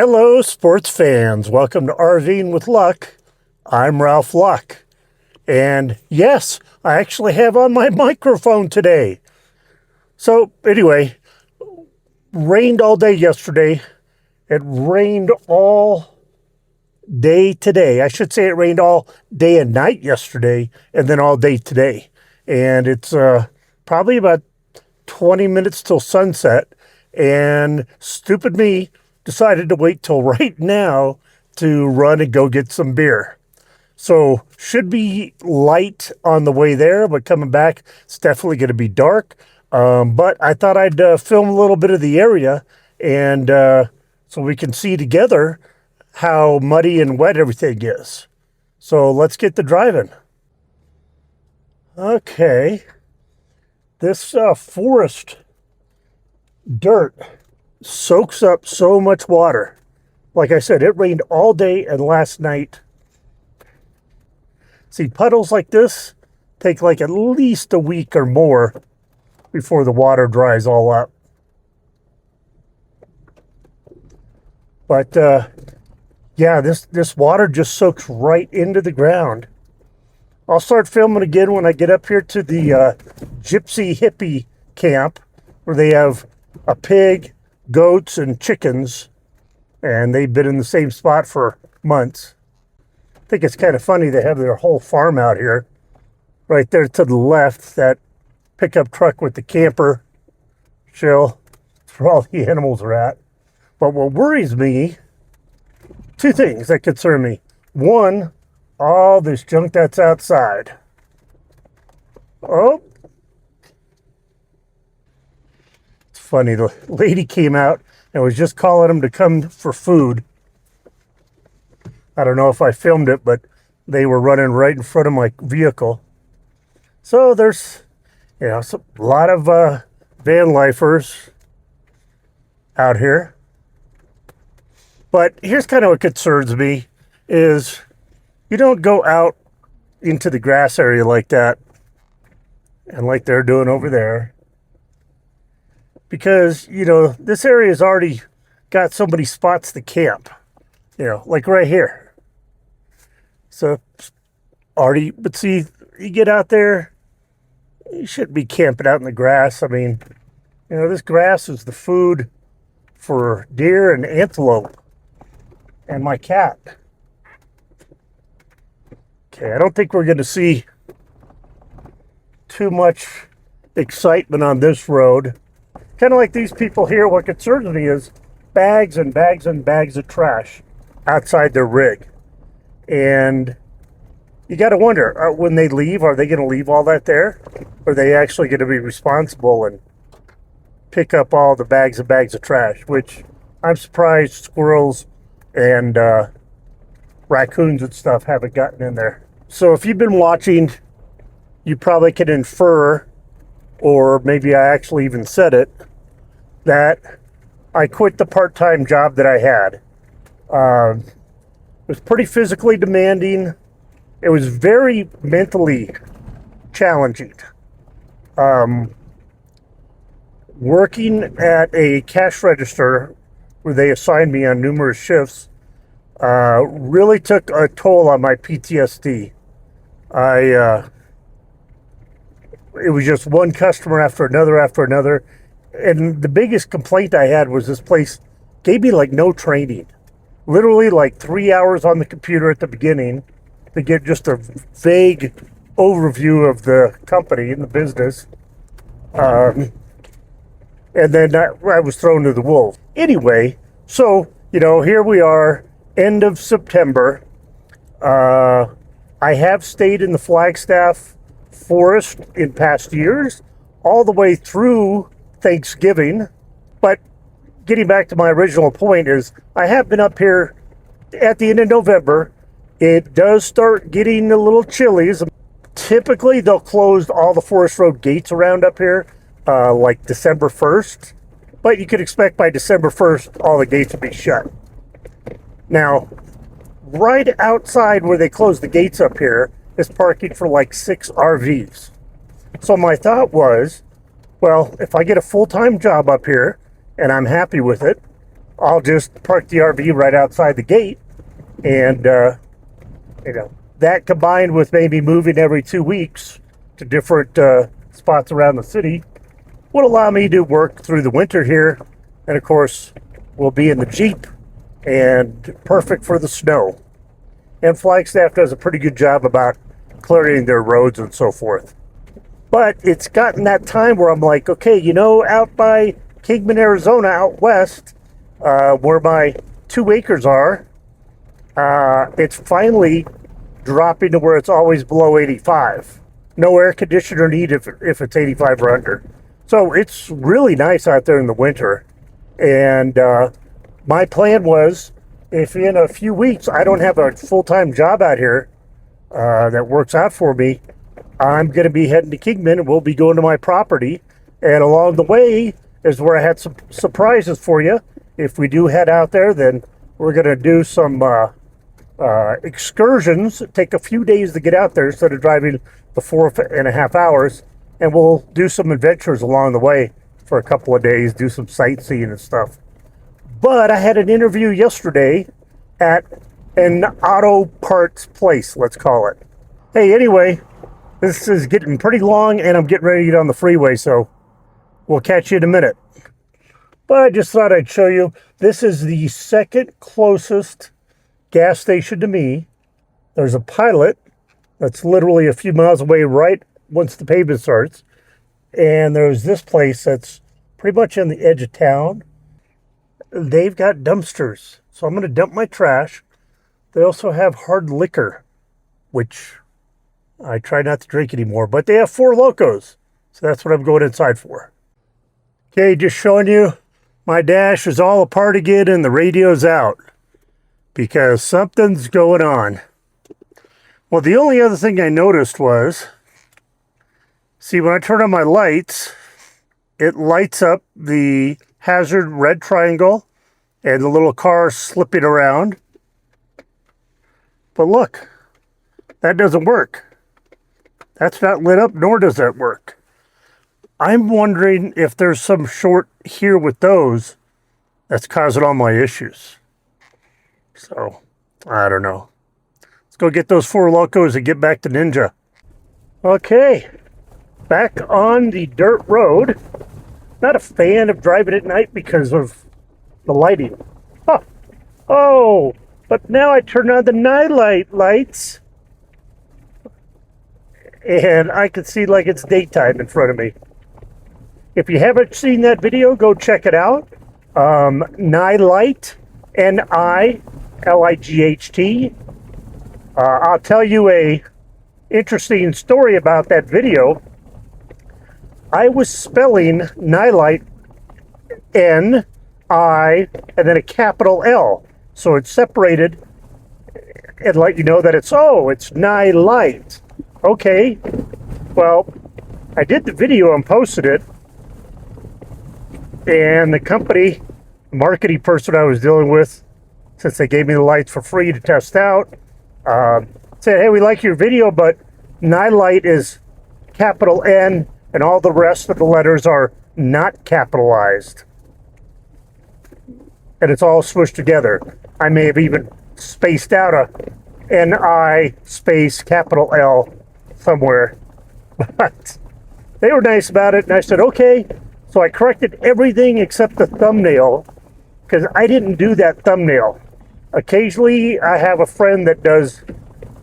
Hello, sports fans. Welcome to RV'ing with Luck. I'm Ralph Luck. And yes, I actually have on my microphone today. So anyway, rained all day yesterday. It rained all day today. I should say it rained all day and night yesterday and then all day today. And it's probably about 20 minutes till sunset. And stupid me decided to wait till right now to run and go get some beer. So should be light on the way there, but coming back, it's definitely going to be dark. But I thought I'd film a little bit of the area and so we can see together how muddy and wet everything is. So let's get to driving. Okay. This forest dirt soaks up so much water. Like I said, it rained all day and last night. See, puddles like this take like at least a week or more before the water dries all up. But yeah, this water just soaks right into the ground. I'll start filming again when I get up here to the gypsy hippie camp where they have a pig, goats, and chickens, and they've been in the same spot for months. I think it's kind of funny they have their whole farm out here. Right there to the left, that pickup truck with the camper shell. That's where all the animals are at. But what worries me, two things that concern me. One, all this junk that's outside. Oh. It's funny, the lady came out and was just calling them to come for food. I don't know if I filmed it, but they were running right in front of my vehicle. So there's, a lot of van lifers out here. But here's kind of what concerns me is you don't go out into the grass area like that and like they're doing over there. Because, this area's already got so many spots to camp, like right here. So but see, you get out there, you shouldn't be camping out in the grass. I mean, this grass is the food for deer and antelope and my cat. Okay, I don't think we're going to see too much excitement on this road. Kind of like these people here, what concerns me is bags and bags and bags of trash outside their rig. And you got to wonder, when they leave, are they going to leave all that there? Or are they actually going to be responsible and pick up all the bags and bags of trash? Which I'm surprised squirrels and raccoons and stuff haven't gotten in there. So if you've been watching, you probably can infer, or maybe I actually even said it, that I quit the part-time job that I had. It was pretty physically demanding. It was very mentally challenging. Working at a cash register where they assigned me on numerous shifts really took a toll on my PTSD. It was just one customer after another. And the biggest complaint I had was this place gave me like no training. Literally like 3 hours on the computer at the beginning to get just a vague overview of the company and the business. And then I was thrown to the wolves. Anyway, so, here we are, end of September. I have stayed in the Flagstaff forest in past years, all the way through Thanksgiving. But getting back to my original point is I have been up here at the end of November. It does start getting a little chilly. Typically, they'll close all the forest road gates around up here like December 1st. But you could expect by December 1st, all the gates will be shut. Now, right outside where they close the gates up here is parking for like 6 RVs. So my thought was, well, if I get a full-time job up here and I'm happy with it, I'll just park the RV right outside the gate, and that combined with maybe moving every 2 weeks to different spots around the city would allow me to work through the winter here. And of course, we'll be in the Jeep and perfect for the snow. And Flagstaff does a pretty good job about clearing their roads and so forth. But it's gotten that time where I'm like, okay, out by Kingman, Arizona, out west, where my 2 acres are, it's finally dropping to where it's always below 85. No air conditioner needed if it's 85 or under. So it's really nice out there in the winter. And my plan was, if in a few weeks I don't have a full-time job out here that works out for me, I'm going to be heading to Kingman, and we'll be going to my property. And along the way is where I had some surprises for you. If we do head out there, then we're going to do some excursions. Take a few days to get out there instead of driving the 4.5 hours. And we'll do some adventures along the way for a couple of days, do some sightseeing and stuff. But I had an interview yesterday at an auto parts place, let's call it. Hey, anyway, this is getting pretty long, and I'm getting ready to get on the freeway, so we'll catch you in a minute. But I just thought I'd show you, this is the second closest gas station to me. There's a Pilot that's literally a few miles away right once the pavement starts. And there's this place that's pretty much on the edge of town. They've got dumpsters, so I'm going to dump my trash. They also have hard liquor, which I try not to drink anymore, but they have Four Locos, so that's what I'm going inside for. Okay, just showing you, my dash is all apart again and the radio's out because something's going on. Well, the only other thing I noticed was, see, when I turn on my lights, it lights up the hazard red triangle and the little car slipping around. But look, that doesn't work. That's not lit up, nor does that work. I'm wondering if there's some short here with those that's causing all my issues. So, I don't know. Let's go get those Four Locos and get back to Ninja. Okay, back on the dirt road. Not a fan of driving at night because of the lighting. Oh, but now I turn on the nightlight lights and I can see like it's daytime in front of me. If you haven't seen that video, go check it out. Nightlight, N-I-L-I-G-H-T. I'll tell you a interesting story about that video. I was spelling nightlight, N-I, and then a capital L. So it's separated and let you know that it's nightlight. Okay, well, I did the video and posted it. And the company, marketing person I was dealing with, since they gave me the lights for free to test out, said, hey, we like your video, but nightlight is capital N and all the rest of the letters are not capitalized. And it's all smushed together. I may have even spaced out a N-I space capital L somewhere. But they were nice about it, and I said, okay. So I corrected everything except the thumbnail, because I didn't do that thumbnail. Occasionally, I have a friend that does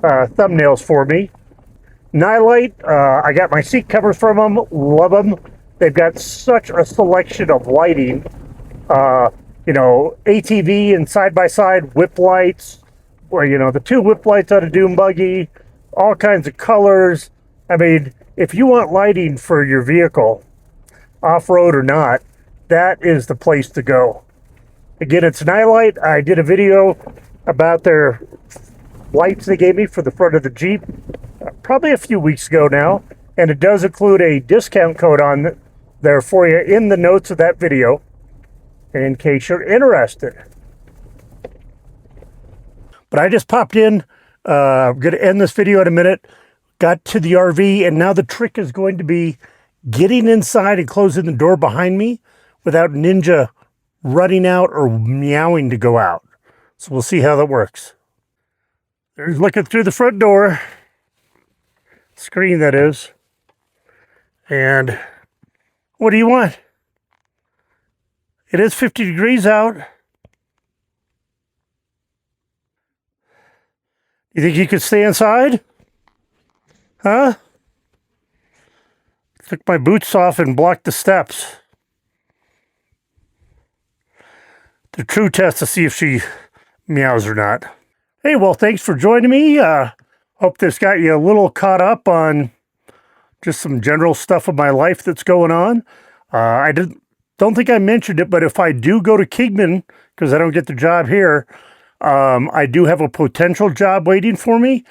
thumbnails for me. Nightlight, I got my seat covers from them, love them. They've got such a selection of lighting. ATV and side-by-side whip lights, or, the two whip lights on a dune buggy, all kinds of colors. I mean, if you want lighting for your vehicle, off-road or not, that is the place to go. Again, it's Nightlight. I did a video about their lights they gave me for the front of the Jeep probably a few weeks ago now, and it does include a discount code on there for you in the notes of that video in case you're interested. But I just popped in. I'm going to end this video in a minute. Got to the RV, and now the trick is going to be getting inside and closing the door behind me without Ninja running out or meowing to go out. So we'll see how that works. There's looking through the front door. Screen, that is. And what do you want? It is 50 degrees out. You think you could stay inside? Huh? Took my boots off and blocked the steps. The true test to see if she meows or not. Hey, well, thanks for joining me. Hope this got you a little caught up on just some general stuff of my life that's going on. Don't think I mentioned it, but if I do go to Kingman, because I don't get the job here, I do have a potential job waiting for me,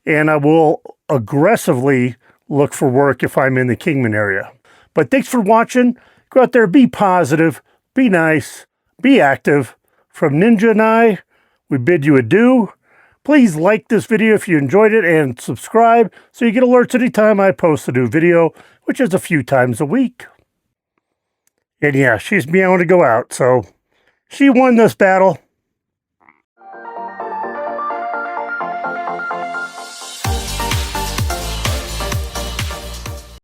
and I will aggressively look for work if I'm in the Kingman area. But thanks for watching. Go out there, be positive, be nice, be active. From Ninja and I, we bid you adieu. Please like this video if you enjoyed it and subscribe so you get alerts anytime I post a new video, which is a few times a week. And yeah, she's meowing to go out, so she won this battle.